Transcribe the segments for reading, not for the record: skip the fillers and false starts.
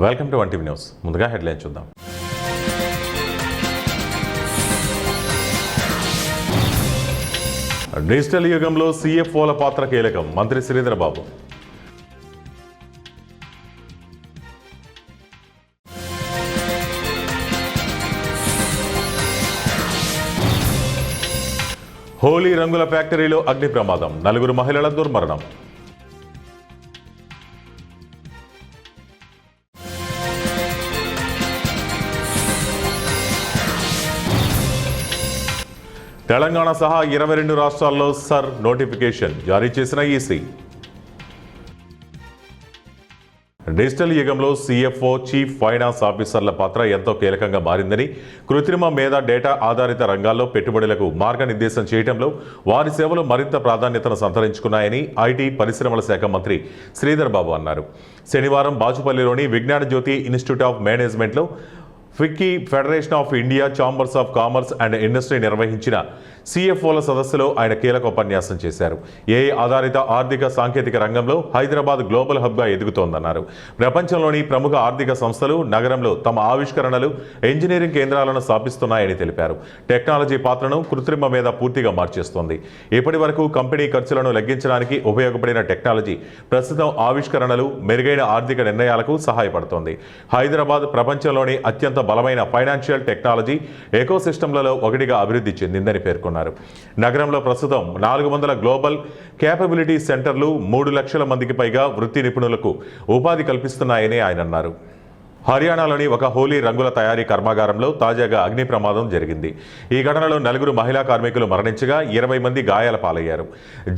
Welcome to 1TV news. ముందుగా headline చూద్దాం. Digital యుగంలో CFOల పాత్ర కీలకం. మంత్రి శ్రీధర్ బాబు. హోలీ రంగుల ఫ్యాక్టరీలో అగ్ని ప్రమాదం. 4 మహిళల దుర్మరణం. తెలంగాణ సహా 22 రాష్ట్రాల్లో సర్ నోటిఫికేషన్ జారీ చేసిన ఈసీ. డిజిటల్ యుగంలో CFO చీఫ్ ఫైనాన్స్ ఆఫీసర్ల పాత్ర ఎంతో కీలకంగా మారిందని, కృత్రిమ మేధ డేటా ఆధారిత రంగాల్లో పెట్టుబడులకు మార్గనిర్దేశం చేయడంలో వారి సేవలు మరింత ప్రాధాన్యతను సంతరించుకున్నాయని ఐటీ పరిశ్రమల శాఖ మంత్రి శ్రీధర్ బాబు అన్నారు. శనివారం బాచుపల్లిలోని విజ్ఞాన జ్యోతి ఇన్స్టిట్యూట్ ఆఫ్ మేనేజ్మెంట్లో FICCI federation of India chambers of commerce and industry నిర్వహించిన CFOల సదస్సులో ఆయన కీలక ఉపన్యాసం చేశారు. AI ఆధారిత ఆర్థిక సాంకేతిక రంగంలో హైదరాబాద్ గ్లోబల్ హబ్గా ఎదుగుతోందన్నారు. ప్రపంచంలోని ప్రముఖ ఆర్థిక సంస్థలు నగరంలో తమ ఆవిష్కరణలు, ఇంజనీరింగ్ కేంద్రాలను స్థాపిస్తున్నాయని తెలిపారు. టెక్నాలజీ పాత్రను కృత్రిమ మీద పూర్తిగా మార్చేస్తోంది. ఇప్పటి వరకు కంపెనీ ఖర్చులను లెక్కించడానికి ఉపయోగపడిన టెక్నాలజీ ప్రస్తుతం ఆవిష్కరణలు, మెరుగైన ఆర్థిక నిర్ణయాలకు సహాయపడుతోంది. హైదరాబాద్ ప్రపంచంలోని అత్యంత బలమైన ఫైనాన్షియల్ టెక్నాలజీ ఎకోసిస్టమ్లలో ఒకటిగా అభివృద్ధి చెందిందని పేర్కొన్నారు. నగరంలో ప్రస్తుతం 400 గ్లోబల్ క్యాపబిలిటీ సెంటర్లు 3 లక్షల మందికి పైగా వృత్తి నిపుణులకు ఉపాధి కల్పిస్తున్నాయని ఆయన అన్నారు. హర్యానాలోని ఒక హోలీ రంగుల తయారీ కర్మాగారంలో తాజాగా అగ్ని ప్రమాదం జరిగింది. ఈ ఘటనలో 4 మహిళా కార్మికులు మరణించగా 20 మంది గాయాల పాలయ్యారు.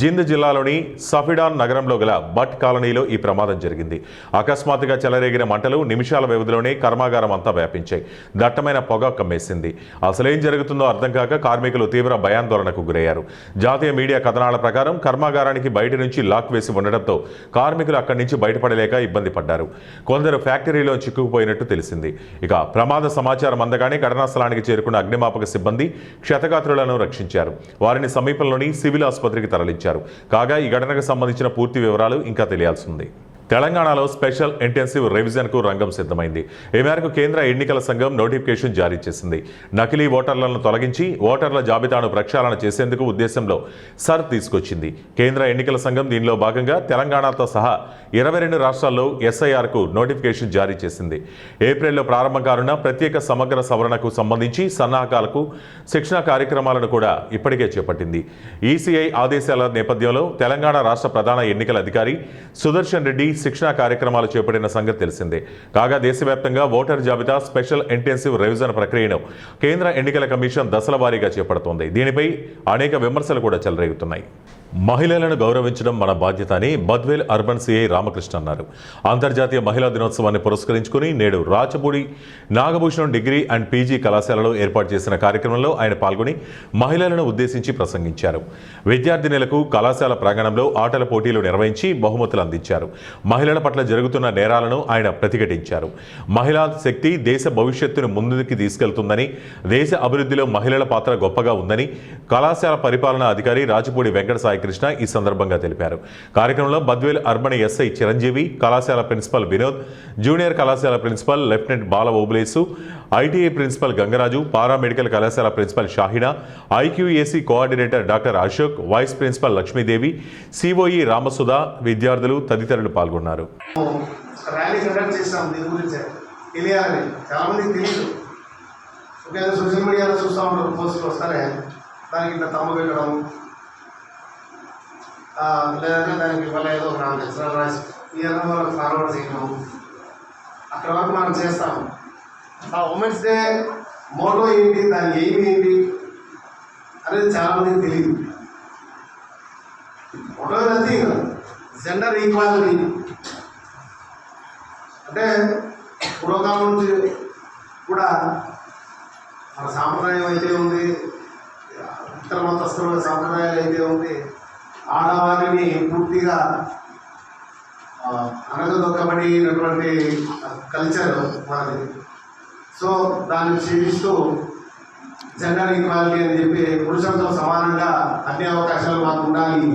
జింద్ జిల్లాలోని సఫిడాన్ నగరంలో గల బట్ కాలనీలో ఈ ప్రమాదం జరిగింది. అకస్మాత్తుగా చెలరేగిన మంటలు నిమిషాల వ్యవధిలోనే కర్మాగారం అంతా వ్యాపించాయి. దట్టమైన పొగ కమ్మేసింది. అసలేం జరుగుతుందో అర్థం కాక కార్మికులు తీవ్ర భయాందోళనకు గురయ్యారు. జాతీయ మీడియా కథనాల ప్రకారం కర్మాగారానికి బయట నుంచి లాక్ వేసి ఉండడంతో కార్మికులు అక్కడి నుంచి బయటపడలేక ఇబ్బంది పడ్డారు. కొందరు ఫ్యాక్టరీలో చిక్కుకుపోయినట్టు తెలిసింది. ఇక ప్రమాద సమాచారం అందగానే ఘటనా స్థలానికి చేరుకున్న అగ్నిమాపక సిబ్బంది క్షతగాత్రులను రక్షించారు. వారిని సమీపంలోని సివిల్ ఆసుపత్రికి తరలించారు. కాగా ఈ ఘటనకు సంబంధించిన పూర్తి వివరాలు ఇంకా తెలియాల్సి ఉంది. తెలంగాణలో స్పెషల్ ఇంటెన్సివ్ రివిజన్కు రంగం సిద్ధమైంది. ఈ మేరకు కేంద్ర ఎన్నికల సంఘం నోటిఫికేషన్ జారీ చేసింది. నకిలీ ఓటర్లను తొలగించి ఓటర్ల జాబితాను ప్రక్షాళన చేసేందుకు ఉద్దేశంలో సర్ తీసుకొచ్చింది. కేంద్ర ఎన్నికల సంఘం దీనిలో భాగంగా తెలంగాణతో సహా 22 రాష్ట్రాల్లో SIRకు నోటిఫికేషన్ జారీ చేసింది. ఏప్రిల్లో ప్రారంభం కానున్న ప్రత్యేక సమగ్ర సవరణకు సంబంధించి సన్నాహకాలకు శిక్షణ కార్యక్రమాలను కూడా ఇప్పటికే చేపట్టింది. ECI ఆదేశాల నేపథ్యంలో తెలంగాణ రాష్ట్ర ప్రధాన ఎన్నికల అధికారి సుదర్శన్ రెడ్డి శిక్షణా కార్యక్రమాలు చేపట్టిన సంగతి తెలిసిందే. కాగా దేశవ్యాప్తంగా ఓటర్ జాబితా స్పెషల్ ఇంటెన్సివ్ రివిజన్ ప్రక్రియను కేంద్ర ఎన్నికల కమిషన్ దశల వారీగా చేపడుతోంది. దీనిపై అనేక విమర్శలు కూడా చెలరేగుతున్నాయి. మహిళలను గౌరవించడం మన బాధ్యత అని బద్వేల్ అర్బన్ CI రామకృష్ణ అన్నారు. అంతర్జాతీయ మహిళా దినోత్సవాన్ని పురస్కరించుకుని నేడు Rachapudi Nagabhushanam degree and PG కళాశాలలో ఏర్పాటు చేసిన కార్యక్రమంలో ఆయన పాల్గొని మహిళలను ఉద్దేశించి ప్రసంగించారు. విద్యార్థినులకు కళాశాల ప్రాంగణంలో ఆటల పోటీలు నిర్వహించి బహుమతులు అందించారు. మహిళల పట్ల జరుగుతున్న నేరాలను ఆయన ప్రతిఘటించారు. మహిళా శక్తి దేశ భవిష్యత్తును ముందుకు తీసుకెళ్తుందని, దేశ అభివృద్ధిలో మహిళల పాత్ర గొప్పగా ఉందని కళాశాల పరిపాలనా అధికారి రాచపూడి వెంకట సాయి కృష్ణ ఈ సందర్భంగా తెలిపారు. కార్యక్రమంలో బద్వేల్ అర్బన్ SI చిరంజీవి, కళాశాల ప్రిన్సిపల్ వినోద్, జూనియర్ కళాశాల principal lieutenant Bala Obulesu, ITI principal Gangaraju, paramedical కళాశాల principal Shahina, IQAC coordinator doctor Ashok, vice principal Lakshmidevi, COE Ramasudha, విద్యార్థులు తదితరులు పాల్గొన్నారు. సోషల్ మీడియాలో చూస్తూ ఉంటారు, పోస్టులు వస్తానే దానికి ఇంత తమ్ము పెట్టడం, లేదంటే దానికి వల్ల ఏదో ఒక రాసి ఇవన్నీ వాళ్ళకి ఫార్వర్డ్ చేయడం, అక్కడ వరకు మనం చేస్తాము. ఆ ఉమెన్స్ డే మోటో ఏంటి, దాని ఎయిమ్ ఏంటి అనేది చాలామందికి తెలియదు. Motto nothing, gender equality. అంటే పూర్వకాలం నుంచి కూడా మన సాంప్రదాయం అయితే ఉంది, ఇతర మతస్థుల సాంప్రదాయాలు అయితే ఉంది, ఆడవారిని పూర్తిగా అనగదొక్కబడినటువంటి కల్చర్ మనది. సో దాన్ని క్షీణిస్తూ జెండర్ ఈక్వాలిటీ అని చెప్పి పురుషులతో సమానంగా అన్ని అవకాశాలు మాకు ఉండాలి,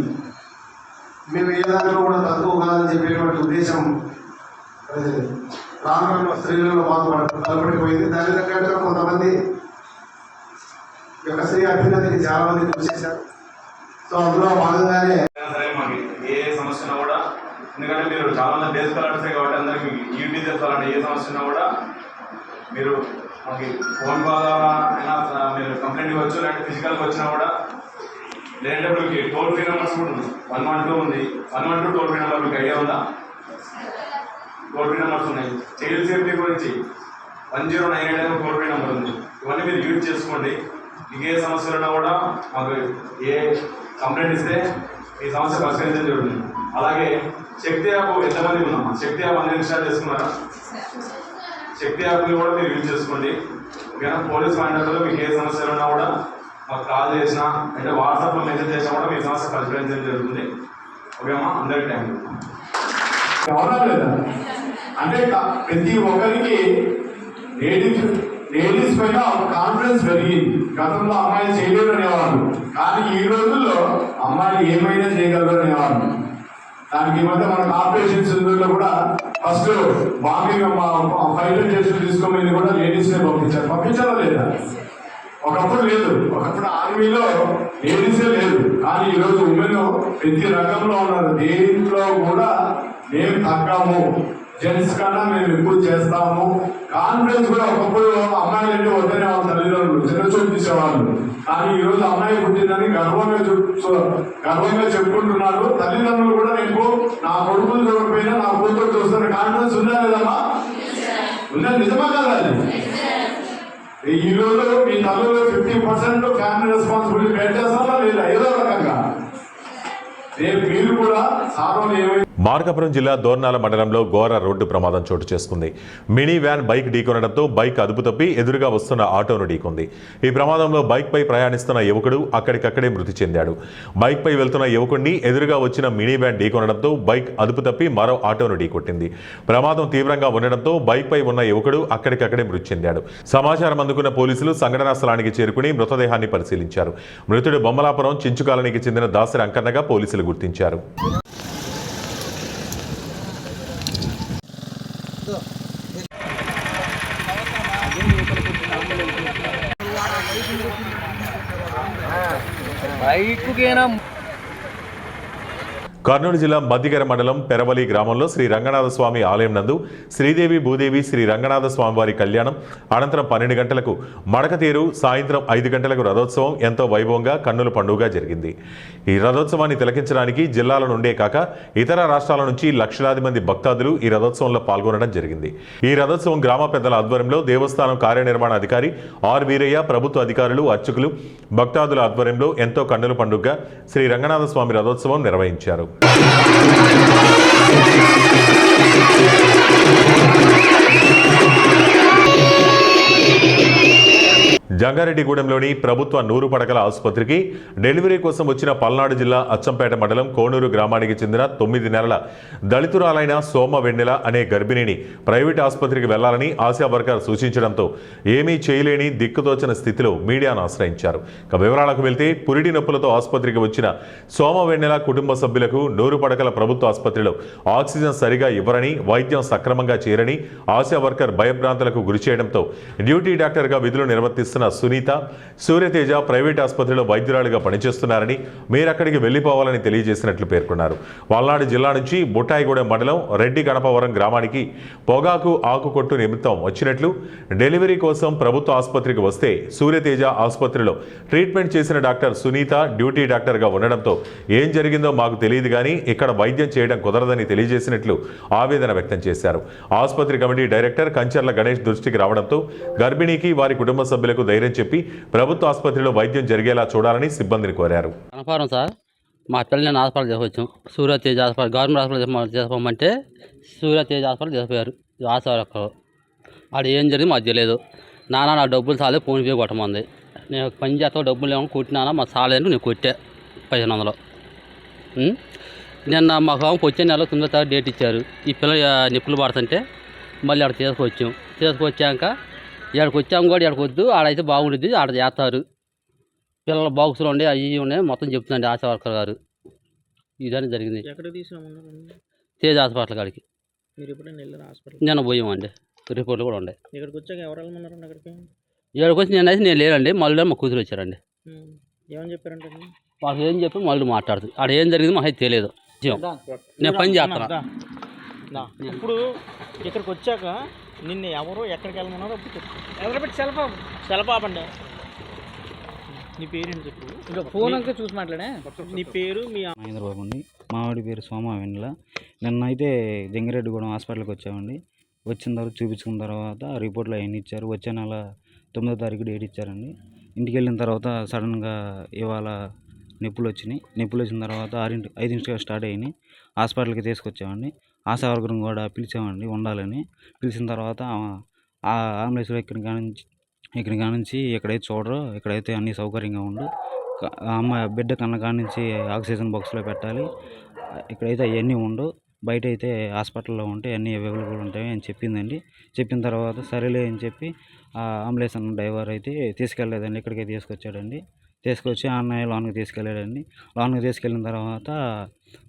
మేము ఏ దాంట్లో కూడా తక్కువ కాదని చెప్పేటువంటి ఉద్దేశం ప్రజలు. రాను స్త్రీలలో బాగుపడిపోయింది. దాని తగ్గట్టుగా కొంతమంది యొక్క స్త్రీ అభ్యున్నతికి చాలా మంది కృషి చేశారు. సో అందులో భాగంగానే సరే మాకు ఏ సమస్య ఉన్నా కూడా, ఎందుకంటే మీరు చాలా మంది డేస్ కలర్సే కాబట్టి అందరికి యూటీ చేస్తారంటే ఏ సమస్య ఉన్నా కూడా మీరు మాకు ఫోన్ ద్వారా అయినా మీరు కంప్లైంట్ ఇవ్వచ్చు. లేదంటే ఫిజికల్గా వచ్చినా కూడా, లేదంటే మీకు టోల్ ఫ్రీ నెంబర్స్ కూడా ఉంది. 112 ఉంది. 112 టోల్ ఫ్రీ నెంబర్ మీకు ఐడియా ఉందా? టోల్ ఫ్రీ నెంబర్స్ ఉన్నాయి. చైల్డ్ సేఫ్టీ గురించి 1098 టోల్ ఫ్రీ నెంబర్ ఉంది. ఇవన్నీ మీరు యూజ్ చేసుకోండి. మీకు ఏ సమస్యలు ఉన్నా కూడా మాకు ఏ కంప్లైంట్ ఇస్తే ఈ సమస్య పరిష్కరించడం జరుగుతుంది. అలాగే శక్తి యాప్ ఎంతమంది ఉన్నామా? శక్తి యాప్ అందరూ ఇన్స్టాల్ చేసుకున్నారా? శక్తి యాప్ని కూడా మీరు యూజ్ చేసుకోండి. ఓకేనా? పోలీస్ కాంటాక్ట్లో మీకు ఏ సమస్యలు ఉన్నా కూడా మాకు కాల్ చేసినా అంటే వాట్సాప్లో మెసేజ్ చేసినా కూడా మీ సమస్య పరిష్కరించడం జరుగుతుంది. ఓకేమా? అందరికీ థ్యాంక్ యూ. అవునా లేదా? అంటే ప్రతి ఒక్కరికి లేడీస్ పైన కాన్ఫిడెన్స్ పెరిగింది. గతంలో అమ్మాయిలు చేయలేరు అనేవాళ్ళు, కానీ ఈ రోజుల్లో అమ్మాయిలు ఏమైనా చేయగలరు అనేవాళ్ళు. దానికి మధ్య మన కార్పొరేషన్ సింధుల్లో కూడా ఫస్ట్ బాంబింగ్ ఫైటర్ చేసి తీసుకోమని కూడా లేడీస్నే పంపించారా లేదా? ఒకప్పుడు లేదు. ఒకప్పుడు ఆర్మీలో లేడీసే లేదు, కానీ ఈరోజు ఉమెన్ ప్రతి రంగంలో ఉన్నారు. దేంట్లో కూడా మేము తగ్గము, జెంట్స్ కన్నా మేము ఎక్కువ చేస్తాము. కాన్ఫిడెన్స్ కూడా ఒకప్పుడు అమ్మాయిలు అంటే వద్దనే వాళ్ళ తల్లిదండ్రులు చిన్నచూపు తీసేవాళ్ళు, కానీ ఈరోజు అమ్మాయి పుట్టిందని గర్వంగా చెప్పుకుంటున్నారు. తల్లిదండ్రులు కూడా రేపు నా కొడుకులు చూడకపోయినా నా కూతురు చూస్తున్న కాన్ఫిడెన్స్ ఉందా లేదమ్మా? ఉందా? నిజమా కదా? అది ఈ రోజు మీ తల్లులో 50% ఫ్యామిలీ రెస్పాన్సిబిలిటీ బేర్ చేస్తారా లేదా? ఏదో రకంగా రేపు మీరు కూడా సార్లు ఏమైనా. మార్కాపురం జిల్లా దోర్నాల మండలంలో ఘోర రోడ్డు ప్రమాదం చోటు చేసుకుంది. మినీ వ్యాన్ బైక్ ఢీకొనడంతో బైక్ అదుపు తప్పి ఎదురుగా వస్తున్న ఆటోను ఢీకొంది. ఈ ప్రమాదంలో బైక్పై ప్రయాణిస్తున్న యువకుడు అక్కడికక్కడే మృతి చెందాడు. బైక్పై వెళ్తున్న యువకుడిని ఎదురుగా వచ్చిన మినీ వ్యాన్ ఢీకొనడంతో బైక్ అదుపు తప్పి మరో ఆటోను ఢీకొట్టింది. ప్రమాదం తీవ్రంగా ఉండడంతో బైక్పై ఉన్న యువకుడు అక్కడికక్కడే మృతి చెందాడు. సమాచారం అందుకున్న పోలీసులు సంఘటనా స్థలానికి చేరుకుని మృతదేహాన్ని పరిశీలించారు. మృతుడు బొమ్మలాపురం చించు కాలనీకి చెందిన దాసరి అంకన్నగా పోలీసులు గుర్తించారు. కర్నూలు జిల్లా మద్దిగర మండలం పెరవలి గ్రామంలో శ్రీ రంగనాథ స్వామి ఆలయం నందు శ్రీదేవి భూదేవి శ్రీ రంగనాథ స్వామి వారి కళ్యాణం అనంతరం 12 గంటలకు మడకతేరు, సాయంత్రం 5 గంటలకు రథోత్సవం ఎంతో వైభవంగా కన్నుల పండుగగా జరిగింది. ఈ రథోత్సవాన్ని తిలకించడానికి జిల్లాల నుండే కాక ఇతర రాష్ట్రాల నుంచి లక్షలాది మంది భక్తాదులు ఈ రథోత్సవంలో పాల్గొనడం జరిగింది. ఈ రథోత్సవం గ్రామ పెద్దల ఆధ్వర్యంలో దేవస్థానం కార్యనిర్వహణ అధికారి ఆర్ వీరయ్య, ప్రభుత్వ అధికారులు, అర్చకులు, భక్తాదుల ఆధ్వర్యంలో ఎంతో కన్నుల పండుగగా శ్రీ రంగనాథ స్వామి రథోత్సవం నిర్వహించారు. జంగారెడ్డిగూడెంలోని ప్రభుత్వ 100 పడకల ఆసుపత్రికి డెలివరీ కోసం వచ్చిన పల్నాడు జిల్లా అచ్చంపేట మండలం కోనూరు గ్రామానికి చెందిన 9 నెలల దళితురాలైన సోమ వెన్నెల అనే గర్భిణిని ప్రైవేట్ ఆసుపత్రికి వెళ్లాలని ఆశా వర్కర్ సూచించడంతో ఏమీ చేయలేని దిక్కుతోచని స్థితిలో మీడియాను ఆశ్రయించారు. వివరాలకు వెళ్తే పురిటి నొప్పులతో ఆసుపత్రికి వచ్చిన సోమ వెన్నెల కుటుంబ సభ్యులకు 100 పడకల ప్రభుత్వ ఆసుపత్రిలో ఆక్సిజన్ సరిగా ఇవ్వరని, వైద్యం సక్రమంగా చేయరని ఆశా వర్కర్ భయభ్రాంతులకు గురి చేయడంతో డ్యూటీ డాక్టర్గా విధులు నిర్వర్తిస్తున్న సునీత, సూర్యతేజ ప్రైవేట్ ఆసుపత్రిలో వైద్యురాలుగా పనిచేస్తున్నారని, మీరక్కడికి వెళ్లిపోవాలని తెలియజేసినట్లు పేర్కొన్నారు. పల్నాడు జిల్లా నుంచి బుట్టాయిగూడెం మండలం రెడ్డి గణపవరం గ్రామానికి పొగాకు ఆకుకొట్టు నిమిత్తం వచ్చినట్లు, డెలివరీ కోసం ప్రభుత్వ ఆసుపత్రికి వస్తే సూర్యతేజ ఆసుపత్రిలో ట్రీట్మెంట్ చేసిన డాక్టర్ సునీత డ్యూటీ డాక్టర్గా ఉండడంతో ఏం జరిగిందో మాకు తెలియదు కానీ ఇక్కడ వైద్యం చేయడం కుదరదని తెలియజేసినట్లు ఆవేదన వ్యక్తం చేశారు. ఆసుపత్రి కమిటీ డైరెక్టర్ కంచర్ల గణేష్ దృష్టికి రావడంతో గర్భిణీకి, వారి కుటుంబ సభ్యులకు ధైర్యం చెప్పి ప్రభుత్వ ఆసుపత్రిలో వైద్యం జరిగేలా చూడాలని సిబ్బందిని కోరారు. కనపారం సార్, మా పిల్లల్ని హాస్పిటల్ తీసుకొచ్చాం. సూర్యతేజ్ హాస్పిటల్, గవర్నమెంట్ హాస్పిటల్ చేసుకోమంటే సూర్యతేజ్ హాస్పిటల్ తీసుకుపోయారు. ఆశా ఆడ ఏం జరిగింది మాకు తెలియదు. నా డబ్బులు సాలే, ఫోన్పే కొట్టమంది. నేను పని చేస్తా, డబ్బులు ఏమో కొట్టినా మా సాలేదు, నేను కొట్టా 1500. నిన్న మాకు వచ్చే నెల 9వ తారీఖు డేట్ ఇచ్చారు. ఈ పిల్ల నిప్పులు పడుతుంటే మళ్ళీ ఆడ తీసుకొచ్చాక ఇక్కడికి వచ్చాము కూడా ఇక్కడికి వద్దు, ఆడైతే బాగుంటుంది, ఆడ చేస్తారు, పిల్లల బాక్సులు ఉండే అవి ఉన్నాయి మొత్తం చెప్తుందండి ఆశా వర్కర్ గారు. ఇదని జరిగింది తేజ్ హాస్పిటల్ కాడికి. మీరు ఎప్పుడైనా వెళ్ళారు హాస్పిటల్? నేను పోయామండి, రిపోర్ట్లు కూడా ఉన్నాయి. ఇక్కడికి వచ్చాక ఎవరు వెళ్ళమన్నారండి అక్కడికి? ఇక్కడికి వచ్చి నేను లేనండి, మళ్ళీ మా కూతురు వచ్చారండి. ఏమని చెప్పారంటే మాకు ఏం చెప్పి మళ్ళీ మాట్లాడుతుంది. ఆడ ఏం జరిగింది మాకు తెలియదు. నేను పని చేస్తున్నా. ఇప్పుడు ఇక్కడికి వచ్చాక నిన్ను ఎవరు ఎక్కడికి వెళ్ళమన్నారో ఎవరు సెలపాపండి. నీ పేరేంటి చెప్పు. ఫోన్ అంతా చూసి మాట్లాడే. నీ పేరు మీ మహేంద్రబాబు అండి. మావాడి పేరు సోమ వెన్నెల. నిన్నైతే జంగిరెడ్డిగూడెం హాస్పిటల్కి వచ్చామండి. వచ్చిన తర్వాత చూపించుకున్న తర్వాత రిపోర్ట్లు అవన్నీ ఇచ్చారు. వచ్చే నెల 9వ తారీఖు డేట్ ఇచ్చారండి. ఇంటికి వెళ్ళిన తర్వాత సడన్గా ఇవాళ నొప్పులు వచ్చినాయి. నొప్పులు వచ్చిన తర్వాత 5 స్టార్ట్ అయినాయి. హాస్పిటల్కి తీసుకొచ్చామండి. ఆశా వర్గం కూడా పిలిచామండి ఉండాలని. పిలిచిన తర్వాత ఆ అంబులెన్స్లో ఇక్కడి కానించి ఎక్కడైతే చూడరో ఇక్కడైతే అన్ని సౌకర్యంగా ఉండు, అమ్మాయి బిడ్డ కన్న కానించి ఆక్సిజన్ బాక్స్లో పెట్టాలి, ఇక్కడైతే అవన్నీ ఉండు, బయట అయితే హాస్పిటల్లో ఉంటే అన్నీ అవైలబుల్ ఉంటాయి అని చెప్పిందండి. చెప్పిన తర్వాత సరేలే అని చెప్పి ఆ అంబులెన్స్ అన్న డ్రైవర్ అయితే తీసుకెళ్ళలేదండి, ఇక్కడికే తీసుకొచ్చాడండి. తీసుకొచ్చి ఆ అన్నయ్య లోన్కి తీసుకెళ్ళాడండి. లోన్కి తీసుకెళ్ళిన తర్వాత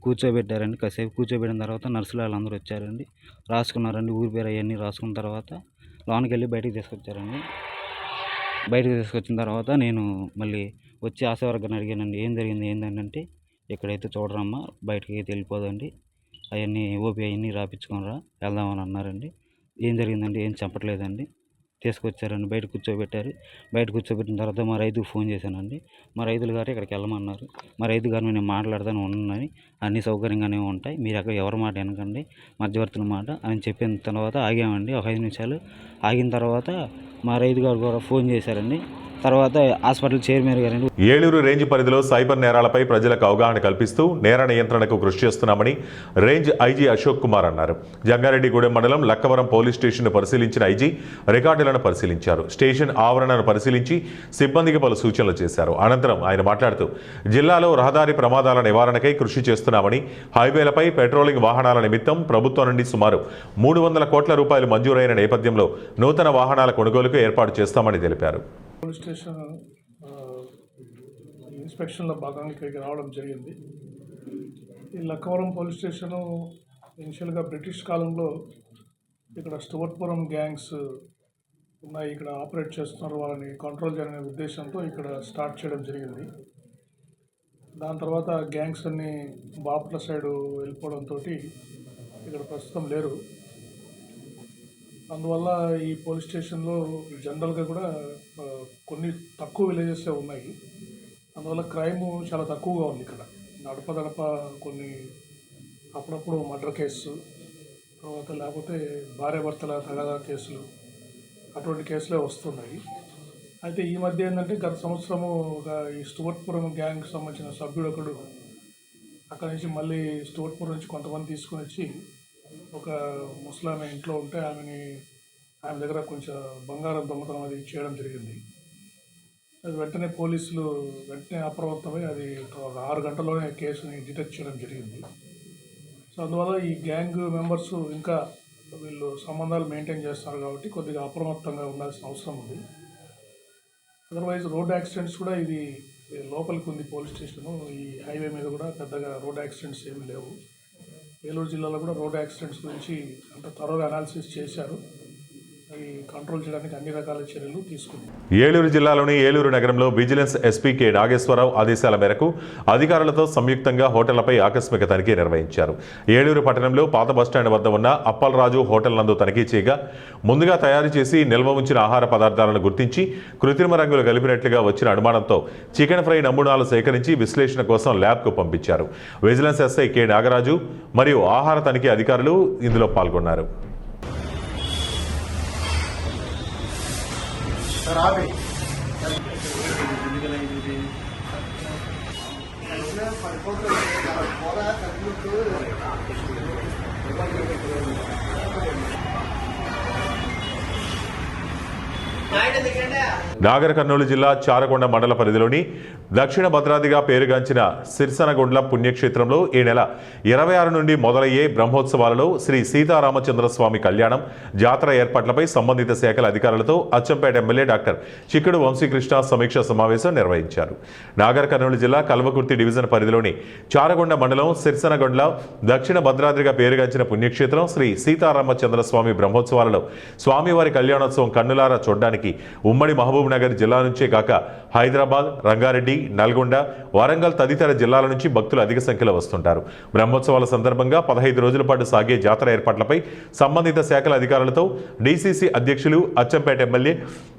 కూర్చోబెట్టారండి. కాసేపు కూర్చోబెట్టిన తర్వాత నర్సులు వాళ్ళందరూ వచ్చారండి, రాసుకున్నారండి. ఊరి పేరు అవన్నీ రాసుకున్న తర్వాత లోన్కి వెళ్ళి బయటికి తీసుకొచ్చారండి. బయటకు తీసుకొచ్చిన తర్వాత నేను మళ్ళీ వచ్చి ఆశా వర్గాన్ని అడిగానండి, ఏం జరిగింది ఏంటంటే ఎక్కడైతే చూడరమ్మా బయటకి అయితే వెళ్ళిపోదండి, అవన్నీ ఓపీ అవన్నీ రాపించుకోనరా వెళ్దామని అన్నారండి. ఏం జరిగిందండి ఏం చెప్పట్లేదండి. తీసుకొచ్చారండి, బయట కూర్చోబెట్టారు. బయట కూర్చోబెట్టిన తర్వాత మా రైతుకు ఫోన్ చేశానండి. మా రైతులు గారు ఇక్కడికి వెళ్ళమన్నారు. మా రైతు గారు నేను మాట్లాడతాను ఉన్నాను, అన్ని సౌకర్యంగానే ఉంటాయి, మీరు అక్కడ ఎవరి మాట వినకండి, మధ్యవర్తుల మాట అని చెప్పిన తర్వాత ఆగామండి. ఒక 5 నిమిషాలు ఆగిన తర్వాత మా రైతు గారు కూడా ఫోన్ చేశారండి. తర్వాత హాస్పిటల్ చైర్మన్ గారండి. ఏలూరు రేంజ్ పరిధిలో సైబర్ నేరాలపై ప్రజలకు అవగాహన కల్పిస్తూ నేర నియంత్రణకు కృషి చేస్తున్నామని రేంజ్ ఐజీ అశోక్ కుమార్ అన్నారు. జంగారెడ్డిగూడెం మండలం లక్కవరం పోలీస్ స్టేషన్ను పరిశీలించిన ఐజీ రికార్డులను పరిశీలించారు. స్టేషన్ ఆవరణను పరిశీలించి సిబ్బందికి పలు సూచనలు చేశారు. అనంతరం ఆయన మాట్లాడుతూ జిల్లాలో రహదారి ప్రమాదాల నివారణకై కృషి చేస్తున్నామని, హైవేలపై పెట్రోలింగ్ వాహనాల నిమిత్తం ప్రభుత్వం నుండి సుమారు 300 కోట్ల రూపాయలు మంజూరైన నేపథ్యంలో నూతన వాహనాల కొనుగోలుకు ఏర్పాటు చేస్తామని తెలిపారు. పోలీస్ స్టేషన్ ఇన్స్పెక్షన్లో భాగంగా ఇక్కడికి రావడం జరిగింది. ఈ లక్కవరం పోలీస్ స్టేషను ఇనిషియల్గా బ్రిటిష్ కాలంలో ఇక్కడ స్టువర్ట్పురం గ్యాంగ్స్ ఉన్నాయి, ఇక్కడ ఆపరేట్ చేస్తున్నారు, వాళ్ళని కంట్రోల్ చేయాలనే ఉద్దేశంతో ఇక్కడ స్టార్ట్ చేయడం జరిగింది. దాని తర్వాత గ్యాంగ్స్ అన్నీ బాపట్ల సైడు వెళ్ళిపోవడంతో ఇక్కడ ప్రస్తుతం లేరు. అందువల్ల ఈ పోలీస్ స్టేషన్లో జనరల్గా కూడా కొన్ని తక్కువ విలేజెసే ఉన్నాయి. అందువల్ల క్రైమ్ చాలా తక్కువగా ఉంది ఇక్కడ. నడప కొన్ని అప్పుడప్పుడు మర్డర్ కేసు, తర్వాత లేకపోతే భార్యాభర్తల తగాదా కేసులు, అటువంటి కేసులే వస్తున్నాయి. అయితే ఈ మధ్య ఏంటంటే గత సంవత్సరము ఈ స్టువర్ట్పురం గ్యాంగ్కి సంబంధించిన సభ్యుడు ఒకడు అక్కడి నుంచి మళ్ళీ స్టువర్ట్పురం నుంచి కొంతమంది తీసుకొని వచ్చి ఒక ముసలామె ఇంట్లో ఉంటే ఆమె దగ్గర కొంచెం బంగారం దొంగతనం అది చేయడం జరిగింది. అది వెంటనే పోలీసులు అప్రమత్తమై అది 6 గంటల్లోనే కేసుని డిటెక్ట్ చేయడం జరిగింది. సో అందువల్ల ఈ గ్యాంగ్ మెంబర్స్ ఇంకా వీళ్ళు సంబంధాలు మెయింటైన్ చేస్తున్నారు కాబట్టి కొద్దిగా అప్రమత్తంగా ఉండాల్సిన అవసరం ఉంది. అదర్వైజ్ రోడ్ యాక్సిడెంట్స్ కూడా ఇది లోపలికి ఉంది పోలీస్ స్టేషను. ఈ హైవే మీద కూడా పెద్దగా రోడ్ యాక్సిడెంట్స్ ఏమీ లేవు. ఏలూరు జిల్లాలో కూడా రోడ్ యాక్సిడెంట్స్ గురించి అంత త్వరగా అనాలిసిస్ చేశారు. అవి కంట్రోల్ చేయడానికి అన్ని రకాల చర్యలు తీసుకుంది. ఏలూరు జిల్లాలోని ఏలూరు నగరంలో విజిలెన్స్ ఎస్పీ కె నాగేశ్వరరావు ఆదేశాల మేరకు అధికారులతో సంయుక్తంగా హోటళ్లపై ఆకస్మిక తనిఖీ నిర్వహించారు. ఏలూరు పట్టణంలో పాత బస్టాండ్ వద్ద ఉన్న అప్పలరాజు హోటల్ నందు తనిఖీ చేయగా ముందుగా తయారు చేసి నిల్వ ఉంచిన ఆహార పదార్థాలను గుర్తించి కృత్రిమ రంగులు కలిపినట్లుగా వచ్చిన అనుమానంతో చికెన్ ఫ్రై నమూనాలు సేకరించి విశ్లేషణ కోసం ల్యాబ్కు పంపించారు. విజిలెన్స్ ఎస్ఐ కె నాగరాజు మరియు ఆహార తనిఖీ అధికారులు ఇందులో పాల్గొన్నారు. నాగర్ కర్నూలు జిల్లా చారకొండ మండల పరిధిలోని దక్షిణ భద్రాద్రిగా పేరుగాంచిన సిర్సనగొండ్ల పుణ్యక్షేత్రంలో ఈ నెల 26 నుండి మొదలయ్యే బ్రహ్మోత్సవాలలో శ్రీ సీతారామచంద్రస్వామి కళ్యాణం జాతర ఏర్పాట్లపై సంబంధిత శాఖల అధికారులతో అచ్చంపేట ఎమ్మెల్యే డాక్టర్ చిక్కుడు వంశీకృష్ణ సమీక్షా సమావేశం నిర్వహించారు. నాగర్ కర్నూలు జిల్లా కల్వకుర్తి డివిజన్ పరిధిలోని చారకొండ మండలం సిర్సనగొండ్ల దక్షిణ భద్రాద్రిగా పేరుగాంచిన పుణ్యక్షేత్రం శ్రీ సీతారామచంద్రస్వామి బ్రహ్మోత్సవాలలో స్వామివారి కళ్యాణోత్సవం కన్నులారా చూడడానికి ఉమ్మడి మహబూబ్ నగర్ జిల్లా నుంచే కాక హైదరాబాద్, రంగారెడ్డి, నల్గొండ, వరంగల్ తదితర జిల్లాల నుంచి భక్తులు అధిక సంఖ్యలో వస్తుంటారు. బ్రహ్మోత్సవాల సందర్భంగా 15 రోజుల పాటు సాగే జాతర ఏర్పాట్లపై సంబంధిత శాఖల అధికారులతో డీసీసీ అధ్యక్షులు అచ్చంపేట ఎమ్మెల్యే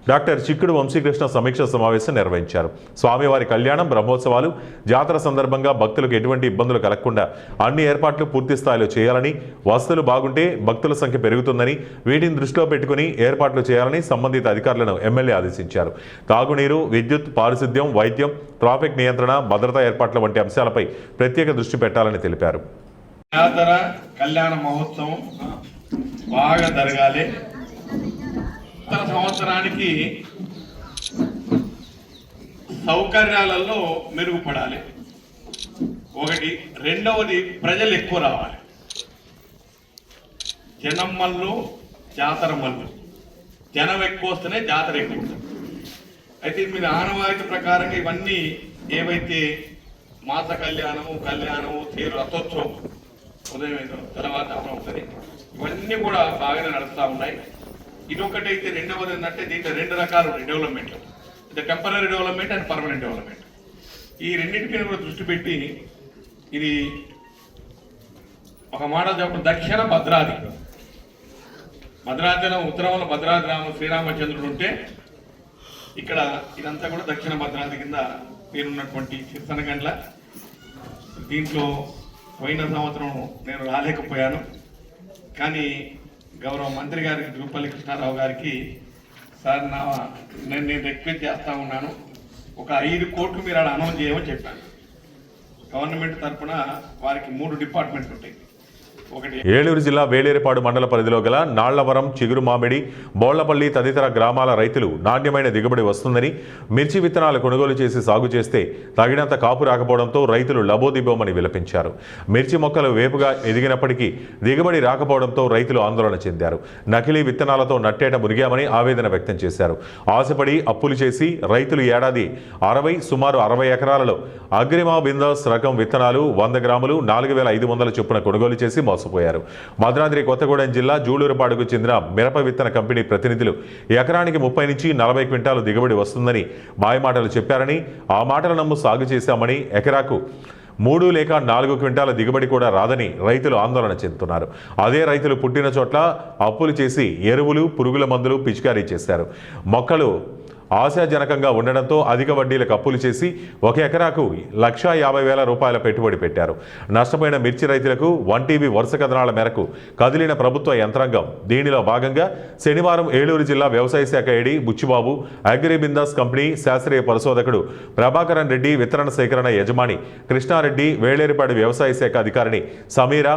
డాక్టర్ చిక్కుడు వంశీకృష్ణ సమీక్షా సమావేశం నిర్వహించారు. స్వామివారి కళ్యాణం, బ్రహ్మోత్సవాలు, జాతర సందర్భంగా భక్తులకు ఎటువంటి ఇబ్బందులు కలగకుండా అన్ని ఏర్పాట్లు పూర్తి స్థాయిలో చేయాలని, వసతులు బాగుంటే భక్తుల సంఖ్య పెరుగుతుందని, వీటిని దృష్టిలో పెట్టుకుని ఏర్పాట్లు చేయాలని సంబంధిత అధికారులను ఎమ్మెల్యే ఆదేశించారు. తాగునీరు, విద్యుత్, పారిశుద్ధ్యం, వైద్యం, ట్రాఫిక్ నియంత్రణ, భద్రతా ఏర్పాట్ల వంటి అంశాలపై ప్రత్యేక దృష్టి పెట్టాలని తెలిపారు. జాతర కళ్యాణ మహోత్సవం బాగా జరగాలి. ఉత్తర సంవత్సరానికి సౌకర్యాలలో మెరుగుపడాలి. ఒకటి. రెండవది, ప్రజలు ఎక్కువ రావాలి. జనం మల్లు, జాతర మల్లు. జనం ఎక్కువ వస్తేనే జాతర ఎక్కువ. అయితే మీరు ఆనవాయితీ ప్రకారంగా ఇవన్నీ ఏవైతే మాస కళ్యాణము, తేరు రథోత్సవం ఉదయం తర్వాత అవుతుంది, ఇవన్నీ కూడా బాగానే నడుస్తూ ఉన్నాయి. ఇదొకటైతే. రెండవది ఏంటంటే దీంట్లో 2 రకాలు డెవలప్మెంట్లు, ఇది temporary development and permanent development. ఈ రెండింటిపైన కూడా దృష్టి పెట్టి ఇది ఒక మోడల్ చెప్పడం. దక్షిణ భద్రాచలం ఉత్తరంలో భద్రాద్రి శ్రీరామచంద్రుడు ఉంటే ఇక్కడ ఇదంతా కూడా దక్షిణ భద్రాద్రి కింద పేరున్నటువంటి సిర్సనగండ్ల. దీంట్లో పోయిన సంవత్సరం నేను రాలేకపోయాను, కానీ గౌరవ మంత్రి గారికి జూపల్లి కృష్ణారావు గారికి సార్ నేను రిక్వెస్ట్ చేస్తూ ఉన్నాను, ఒక 5 కోట్లు మీరు అలా అనౌన్స్ చేయమని చెప్పాను. గవర్నమెంట్ తరఫున వారికి 3 డిపార్ట్మెంట్లు ఉంటాయి. ఏలూరు జిల్లా వేలేరుపాడు మండల పరిధిలో గల నాళ్లవరం, చిగురు మామిడి, బోళ్లపల్లి తదితర గ్రామాల రైతులు నాణ్యమైన దిగుబడి వస్తుందని, మిర్చి విత్తనాలు కొనుగోలు చేసి సాగు చేస్తే తగినంత కాపు రాకపోవడంతో రైతులు లబోదిబోమని విలపించారు. మిర్చి మొక్కలు వేపుగా ఎదిగినప్పటికీ దిగుబడి రాకపోవడంతో రైతులు ఆందోళన చెందారు. నకిలీ విత్తనాలతో నట్టేట మునిగామని ఆవేదన వ్యక్తం చేశారు. ఆశపడి అప్పులు చేసి రైతులు ఏడాది సుమారు 60 ఎకరాలలో అగ్రిమా బిందాస్ రకం విత్తనాలు 100 గ్రాములు 4,500 చొప్పున కొనుగోలు చేసి మోసపోయారు. భద్రాద్రి కొత్తగూడెం జిల్లా జూలూరుపాడుకు చెందిన మిరప విత్తన కంపెనీ ప్రతినిధులు ఎకరానికి 30 నుంచి 40 క్వింటాలు దిగుబడి వస్తుందని మాయమాటలు చెప్పారని, ఆ మాటలు నమ్ము సాగు చేశామని ఎకరాకు 3 లేక 4 క్వింటాల దిగుబడి కూడా రాదని రైతులు ఆందోళన చెందుతున్నారు. అదే రైతులు పుట్టిన చోట్ల అప్పులు చేసి ఎరువులు, పురుగుల మందులు పిచికారీ చేశారు. మొక్కలు ఆశాజనకంగా ఉండడంతో అధిక వడ్డీలకు అప్పులు చేసి 1 ఎకరాకు 1,50,000 రూపాయల పెట్టుబడి పెట్టారు. నష్టపోయిన మిర్చి రైతులకు 1 TV వరుస కథనాల మేరకు కదిలిన ప్రభుత్వ యంత్రాంగం. దీనిలో భాగంగా శనివారం ఏలూరు జిల్లా వ్యవసాయ శాఖ ఏడీ బుచ్చిబాబు, అగ్రి బిందాస్ కంపెనీ శాస్త్రీయ పరిశోధకుడు ప్రభాకరన్ రెడ్డి, విత్తన సేకరణ యజమాని కృష్ణారెడ్డి, వేలేరుపాడు వ్యవసాయ శాఖ అధికారిని సమీరా,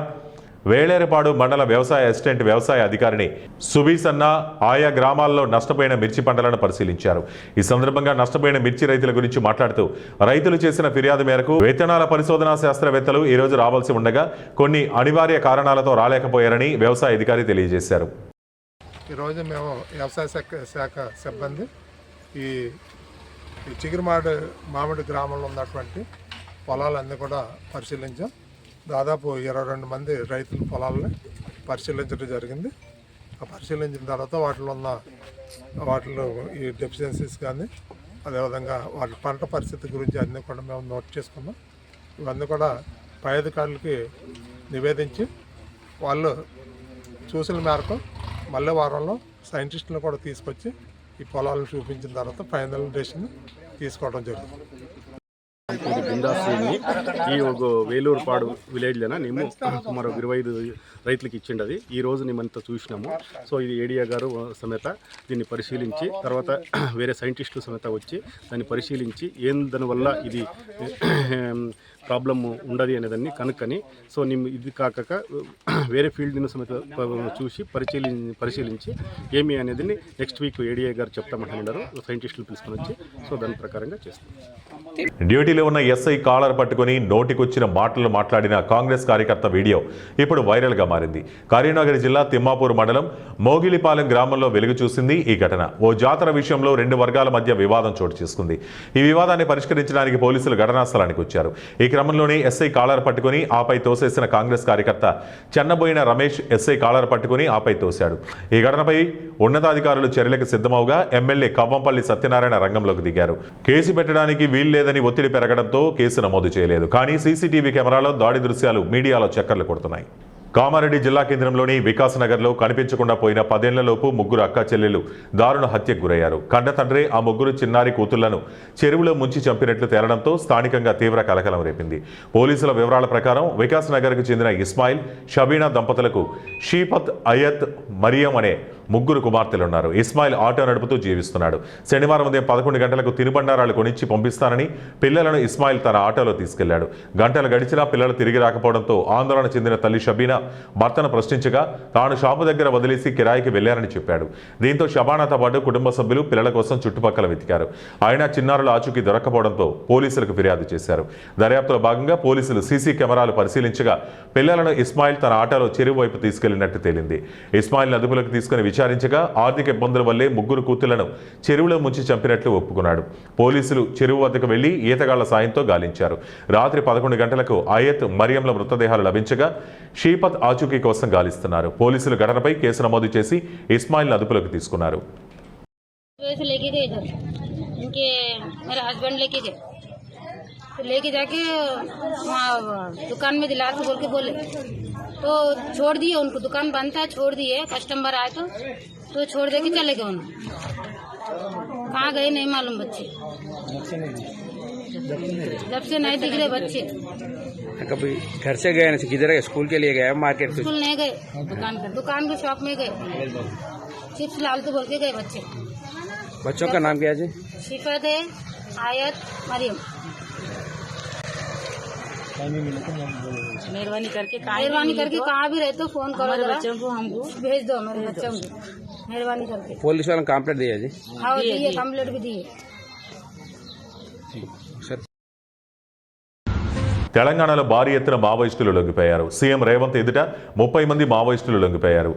వేలేరుపాడు మండల వ్యవసాయ అసిస్టెంట్ వ్యవసాయ అధికారిని సుబీసన్న ఆయా గ్రామాల్లో నష్టపోయిన మిర్చి పంటలను పరిశీలించారు. ఈ సందర్భంగా నష్టపోయిన మిర్చి రైతుల గురించి మాట్లాడుతూ రైతులు చేసిన ఫిర్యాదు మేరకు విత్తనాల పరిశోధనా శాస్త్రవేత్తలు ఈ రోజు రావాల్సి ఉండగా కొన్ని అనివార్య కారణాలతో రాలేకపోయారని వ్యవసాయ అధికారి తెలియజేశారు. ఈరోజు మేము వ్యవసాయ శాఖ సిబ్బంది ఈ చిగురు మామిడి గ్రామంలో ఉన్నటువంటి పొలాలన్నీ కూడా పరిశీలించాం. దాదాపు 22 మంది రైతుల పొలాలని పరిశీలించడం జరిగింది. ఆ పరిశీలించిన తర్వాత వాటిలో ఈ డెఫిషియన్సీస్ కానీ, అదేవిధంగా వాటి పంట పరిస్థితి గురించి అన్నీ కూడా మేము నోట్ చేసుకున్నాం. ఇవన్నీ కూడా పై అధికారులకి నివేదించి వాళ్ళు చూసిన మేరకు మళ్ళీ వారంలో సైంటిస్టులను కూడా తీసుకొచ్చి ఈ పొలాలను చూపించిన తర్వాత ఫైనల్ డెసిషన్ తీసుకోవడం జరుగుతుంది. బిందాస్ని ఈ వేలూరుపాడు విలేజ్లోనే మేము సుమారు 25 రైతులకి ఇచ్చిండది. ఈ రోజు మేమంతా చూసినాము. సో ఇది ఏడియా గారు సమేత దీన్ని పరిశీలించి తర్వాత వేరే సైంటిస్టులు సమేత వచ్చి దాన్ని పరిశీలించి దానివల్ల ఇది ప్రాబ్లమ్ ఉండదు అనేదాన్ని కనుక్కొని సో ఇది కాక వేరే ఫీల్డ్ని సమేత చూసి పరిశీలించి ఏమి అనేది నెక్స్ట్ వీక్ ఏడీఐ గారు చెప్తామంటున్నారు, సైంటిస్టులు పిలుచుకొని వచ్చి సో దాని ప్రకారంగా చేస్తాం. డ్యూటీలో ఉన్న ఎస్ఐ కాలర్ పట్టుకుని నోటికొచ్చిన మాటలు మాట్లాడిన కాంగ్రెస్ కార్యకర్త వీడియో ఇప్పుడు వైరల్గా మారింది. కరీంనగర్ జిల్లా తిమ్మాపూర్ మండలం మోగిలిపాలెం గ్రామంలో వెలుగు చూసింది ఈ ఘటన. ఓ జాతర విషయంలో 2 వర్గాల మధ్య వివాదం చోటు చేసుకుంది. ఈ వివాదాన్ని పరిష్కరించడానికి పోలీసులు ఘటనా స్థలానికి వచ్చారు. ఈ క్రమంలోనే ఎస్ఐ కాలర్ పట్టుకుని ఆపై తోసేసిన కాంగ్రెస్ కార్యకర్త చెన్నబోయిన రమేష్ ఎస్ఐ కాలర్ పట్టుకుని ఆపై తోశాడు. ఈ ఘటనపై ఉన్నతాధికారులు చర్యలకు సిద్ధమవుగా ఎమ్మెల్యే కవ్వంపల్లి సత్యనారాయణ రంగంలోకి దిగారు. కేసు పెట్టడానికి వీల్లేదని ఒత్తిడి పెరగడంతో కేసు నమోదు చేయలేదు. కానీ సీసీటీవీ కెమెరాలో దాడి దృశ్యాలు మీడియాలో చక్కర్లు కొడుతున్నాయి. కామారెడ్డి జిల్లా కేంద్రంలోని వికాస్ నగర్లో కనిపించకుండా పోయిన 10 ఏళ్లలోపు 3 అక్క చెల్లెలు దారుణ హత్యకు గురయ్యారు. కన్న తండ్రి ఆ 3 చిన్నారి కూతుళ్లను చెరువులో ముంచి చంపినట్లు తేలడంతో స్థానికంగా తీవ్ర కలకలం రేపింది. పోలీసుల వివరాల ప్రకారం వికాస్ నగర్కు చెందిన ఇస్మాయిల్, షబీనా దంపతులకు షీపత్, అయత్, మరియం అనే 3 కుమార్తెలున్నారు. ఇస్మాయిల్ ఆటో నడుపుతూ జీవిస్తున్నాడు. శనివారం ఉదయం 11 గంటలకు తినుబండారాలు కొనిచ్చి పంపిస్తానని పిల్లలను ఇస్మాయిల్ తన ఆటోలో తీసుకెళ్లాడు. గంటలు గడిచినా పిల్లలు తిరిగి రాకపోవడంతో ఆందోళన చెందిన తల్లి షబీనా భర్తను ప్రశ్నించగా తాను షాపు దగ్గర వదిలేసి కిరాయికి వెళ్లారని చెప్పాడు. దీంతో షబానాతో పాటు కుటుంబ సభ్యులు పిల్లల కోసం చుట్టుపక్కల వెతికారు. అయినా చిన్నారుల ఆచూకీ దొరక్కపోవడంతో పోలీసులకు ఫిర్యాదు చేశారు. దర్యాప్తులో భాగంగా పోలీసులు సీసీ కెమెరాలు పరిశీలించగా పిల్లలను ఇస్మాయిల్ తన ఆటోలో చెరువు వైపు తీసుకెళ్లినట్టు తేలింది. ఇస్మాయిల్ అదుపులోకి తీసుకుని విచారించగా ఆర్థిక ఇబ్బందుల వల్లే 3 కూతుళ్లను చెరువులో ముంచి చంపినట్లు ఒప్పుకున్నాడు. పోలీసులు చెరువు వద్దకు వెళ్లి ఈతగాళ్ల సాయంతో గాలించారు. రాత్రి 11 గంటలకు ఆయత్, మరియంల మృతదేహాలు లభించగా షీపత్ ఆచూకీ కోసం గాలిస్తున్నారు. పోలీసులు ఘటనపై కేసు నమోదు చేసి ఇస్మాయిల్ అదుపులోకి తీసుకున్నారు. लेके जाके वहाँ दुकान में दिला के बोल के बोले तो छोड़ दिए उनको. दुकान बंद था, छोड़ दिए. कस्टमर आए तो छोड़ दे के चले गए. उन्होंने कहाँ गए नहीं मालूम. बच्चे जब से नहीं दिख रहे बच्चे. कभी घर से गए ना, किधर गए? स्कूल के लिए गए, मार्केट? स्कूल नहीं गए, दुकान के शॉप में गए. चिप्स लालतू बोल के गए बच्चे. बच्चों का नाम क्या है? शिफत है, आयत, मरियम. मेहरबानी करके कहाँ भी रहे तो फोन करो. हमारे बच्चों को हमको भेज दो. हमारे बच्चों को मेहरबानी करके. पुलिस वालों ने कंप्लेंट दिया जी? हाँ दिए, कंप्लेंट भी दिए. తెలంగాణలో భారీ ఎత్తున మావోయిస్టులు లొంగిపోయారు. సీఎం రేవంత్ ఎదుట 30 మంది మావోయిస్టులు లొంగిపోయారు.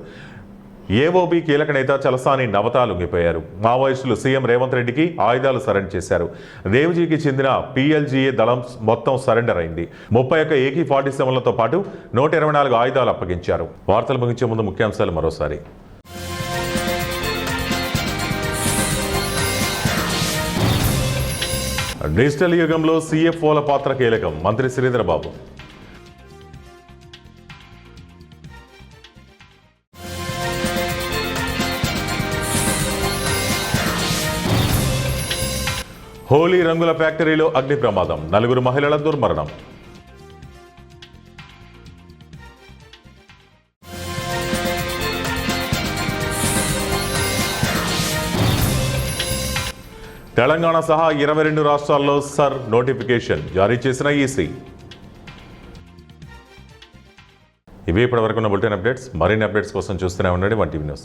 ఏఓబీ కీలక నేత చలసాని నవతా లొంగిపోయారు. మావోయిస్టులు సీఎం రేవంత్ రెడ్డికి ఆయుధాలు సరెండర్ చేశారు. దేవ్జీకి చెందిన PLGA దళం మొత్తం సరెండర్ అయింది. 31 AK-47లతో పాటు 124 ఆయుధాలు అప్పగించారు. వార్తలు ముగించే ముందు ముఖ్యాంశాలు మరోసారి. డిజిటల్ యుగంలో CFOల పాత్ర కీలకం. మంత్రి శ్రీధరబాబు. హోలీ రంగుల ఫ్యాక్టరీలో అగ్ని ప్రమాదం, 4 మహిళల దుర్మరణం. తెలంగాణ సహా 22 రాష్ట్రాల్లో సర్ నోటిఫికేషన్ జారీ చేసిన ఈసీ. ఇవి ఇప్పటివరకు ఉన్న బులెటిన్ అప్డేట్స్. మరిన్ని అప్డేట్స్ కోసం చూస్తూనే ఉండండి 1TV న్యూస్.